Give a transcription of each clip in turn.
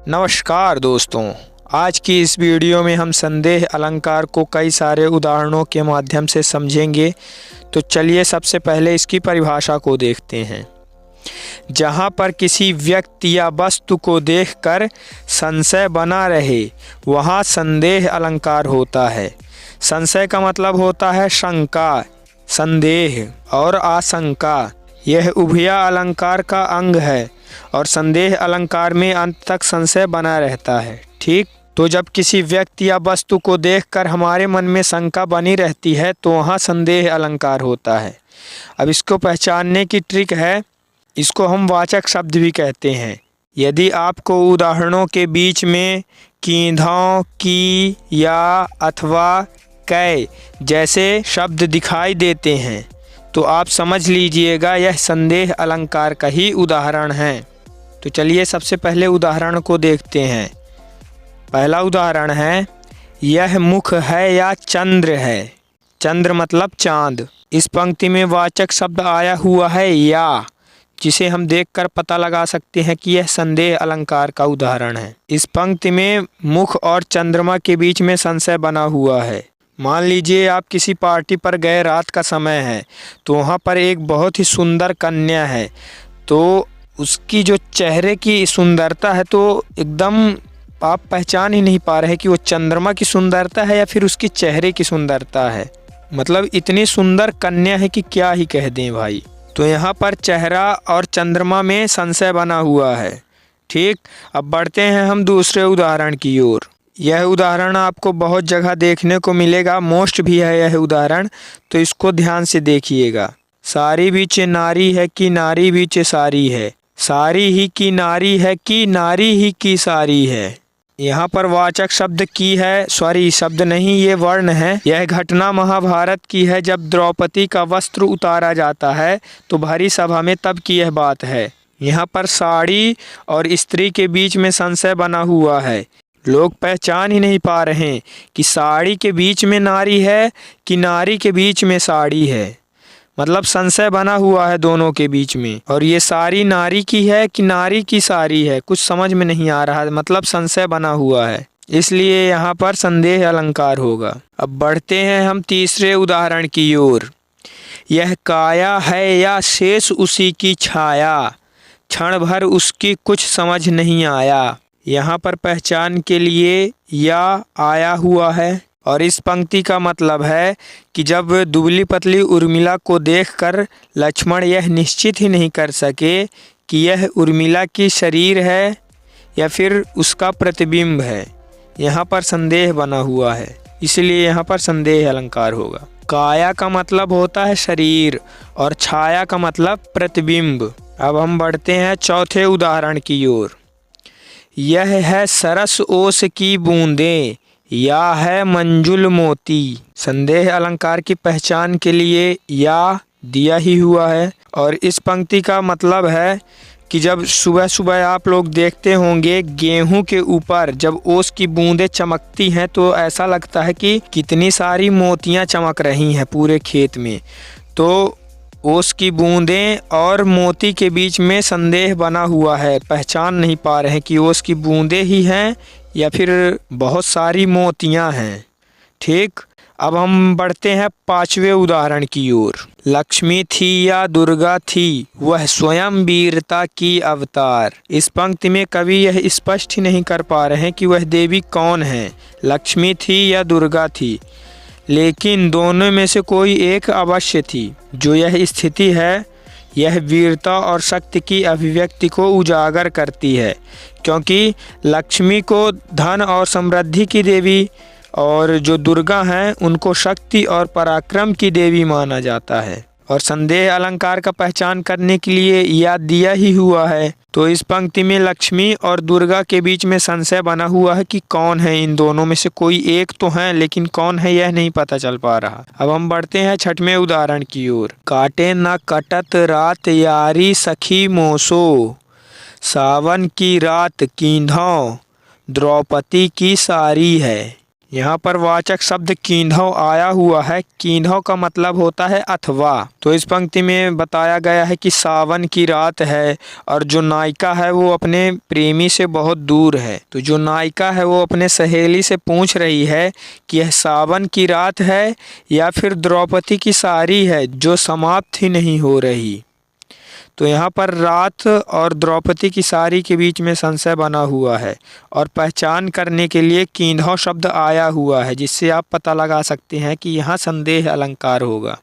नमस्कार दोस्तों, आज की इस वीडियो में हम संदेह अलंकार को कई सारे उदाहरणों के माध्यम से समझेंगे। तो चलिए सबसे पहले इसकी परिभाषा को देखते हैं। जहाँ पर किसी व्यक्ति या वस्तु को देखकर संशय बना रहे वहाँ संदेह अलंकार होता है। संशय का मतलब होता है शंका, संदेह और आशंका। यह उभया अलंकार का अंग है और संदेह अलंकार में अंत तक संशय बना रहता है। ठीक, तो जब किसी व्यक्ति या वस्तु को देखकर हमारे मन में शंका बनी रहती है तो वहाँ संदेह अलंकार होता है। अब इसको पहचानने की ट्रिक है, इसको हम वाचक शब्द भी कहते हैं। यदि आपको उदाहरणों के बीच में कींधों, की, या, अथवा, कै जैसे शब्द दिखाई देते हैं तो आप समझ लीजिएगा यह संदेह अलंकार का ही उदाहरण है। तो चलिए सबसे पहले उदाहरण को देखते हैं। पहला उदाहरण है, यह मुख है या चंद्र है। चंद्र मतलब चांद। इस पंक्ति में वाचक शब्द आया हुआ है या, जिसे हम देखकर पता लगा सकते हैं कि यह संदेह अलंकार का उदाहरण है। इस पंक्ति में मुख और चंद्रमा के बीच में संशय बना हुआ है। मान लीजिए आप किसी पार्टी पर गए, रात का समय है, तो वहाँ पर एक बहुत ही सुंदर कन्या है। तो उसकी जो चेहरे की सुंदरता है तो एकदम आप पहचान ही नहीं पा रहे कि वो चंद्रमा की सुंदरता है या फिर उसकी चेहरे की सुंदरता है। मतलब इतनी सुंदर कन्या है कि क्या ही कह दें भाई। तो यहाँ पर चेहरा और चंद्रमा में संशय बना हुआ है। ठीक, अब बढ़ते हैं हम दूसरे उदाहरण की ओर। यह उदाहरण आपको बहुत जगह देखने को मिलेगा, मोस्ट भी है यह उदाहरण, तो इसको ध्यान से देखिएगा। सारी बीच नारी है कि नारी बीच सारी है, सारी ही की नारी है कि नारी ही की सारी है। यहाँ पर वाचक शब्द की है, सॉरी शब्द नहीं, ये वर्ण है। यह घटना महाभारत की है, जब द्रौपदी का वस्त्र उतारा जाता है तो भरी सभा में तब की यह बात है। यहाँ पर साड़ी और स्त्री के बीच में संशय बना हुआ है। लोग पहचान ही नहीं पा रहे हैं कि साड़ी के बीच में नारी है कि नारी के बीच में साड़ी है। मतलब संशय बना हुआ है दोनों के बीच में। और ये साड़ी नारी की है कि नारी की साड़ी है, कुछ समझ में नहीं आ रहा है। मतलब संशय बना हुआ है, इसलिए यहाँ पर संदेह अलंकार होगा। अब बढ़ते हैं हम तीसरे उदाहरण की ओर। यह काया है या शेष उसी की छाया, क्षण भर उसकी कुछ समझ नहीं आया। यहाँ पर पहचान के लिए या आया हुआ है और इस पंक्ति का मतलब है कि जब दुबली पतली उर्मिला को देखकर लक्ष्मण यह निश्चित ही नहीं कर सके कि यह उर्मिला की शरीर है या फिर उसका प्रतिबिंब है। यहाँ पर संदेह बना हुआ है, इसलिए यहाँ पर संदेह अलंकार होगा। काया का मतलब होता है शरीर और छाया का मतलब प्रतिबिंब। अब हम बढ़ते हैं चौथे उदाहरण की ओर। यह है सरस ओस की बूंदें या है मंजुल मोती। संदेह अलंकार की पहचान के लिए या दिया ही हुआ है और इस पंक्ति का मतलब है कि जब सुबह सुबह आप लोग देखते होंगे गेहूं के ऊपर जब ओस की बूंदें चमकती हैं तो ऐसा लगता है कि कितनी सारी मोतियां चमक रही हैं पूरे खेत में। तो ओस की बूंदें और मोती के बीच में संदेह बना हुआ है, पहचान नहीं पा रहे हैं कि ओस की बूंदें ही हैं या फिर बहुत सारी मोतियां हैं। ठीक, अब हम बढ़ते हैं पांचवें उदाहरण की ओर। लक्ष्मी थी या दुर्गा थी, वह स्वयं वीरता की अवतार। इस पंक्ति में कवि यह स्पष्ट ही नहीं कर पा रहे हैं कि वह देवी कौन है, लक्ष्मी थी या दुर्गा थी, लेकिन दोनों में से कोई एक अवश्य थी। जो यह स्थिति है यह वीरता और शक्ति की अभिव्यक्ति को उजागर करती है, क्योंकि लक्ष्मी को धन और समृद्धि की देवी और जो दुर्गा हैं उनको शक्ति और पराक्रम की देवी माना जाता है। और संदेह अलंकार का पहचान करने के लिए या दिया ही हुआ है। तो इस पंक्ति में लक्ष्मी और दुर्गा के बीच में संशय बना हुआ है कि कौन है, इन दोनों में से कोई एक तो है, लेकिन कौन है यह नहीं पता चल पा रहा। अब हम बढ़ते हैं छठवें उदाहरण की ओर। काटे न कटत रात यारी सखी मोसो, सावन की रात कींधों द्रौपदी की सारी है। यहाँ पर वाचक शब्द कीन्हव आया हुआ है। कीन्हव का मतलब होता है अथवा। तो इस पंक्ति में बताया गया है कि सावन की रात है और जो नायिका है वो अपने प्रेमी से बहुत दूर है। तो जो नायिका है वो अपने सहेली से पूछ रही है कि यह सावन की रात है या फिर द्रौपदी की सारी है जो समाप्त ही नहीं हो रही। तो यहाँ पर रात और द्रौपदी की सारी के बीच में संशय बना हुआ है और पहचान करने के लिए कीन्हव शब्द आया हुआ है, जिससे आप पता लगा सकते हैं कि यहाँ संदेह अलंकार होगा।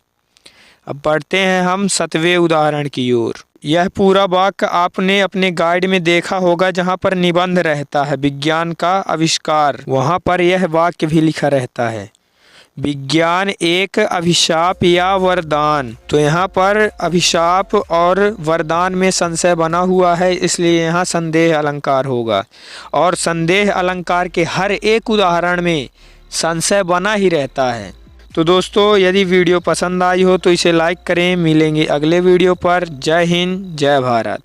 अब बढ़ते हैं हम 7वें उदाहरण की ओर। यह पूरा वाक्य आपने अपने गाइड में देखा होगा, जहाँ पर निबंध रहता है विज्ञान का आविष्कार, वहाँ पर यह वाक्य भी लिखा रहता है विज्ञान एक अभिशाप या वरदान। तो यहाँ पर अभिशाप और वरदान में संशय बना हुआ है, इसलिए यहाँ संदेह अलंकार होगा। और संदेह अलंकार के हर एक उदाहरण में संशय बना ही रहता है। तो दोस्तों, यदि वीडियो पसंद आई हो तो इसे लाइक करें। मिलेंगे अगले वीडियो पर। जय हिंद, जय भारत।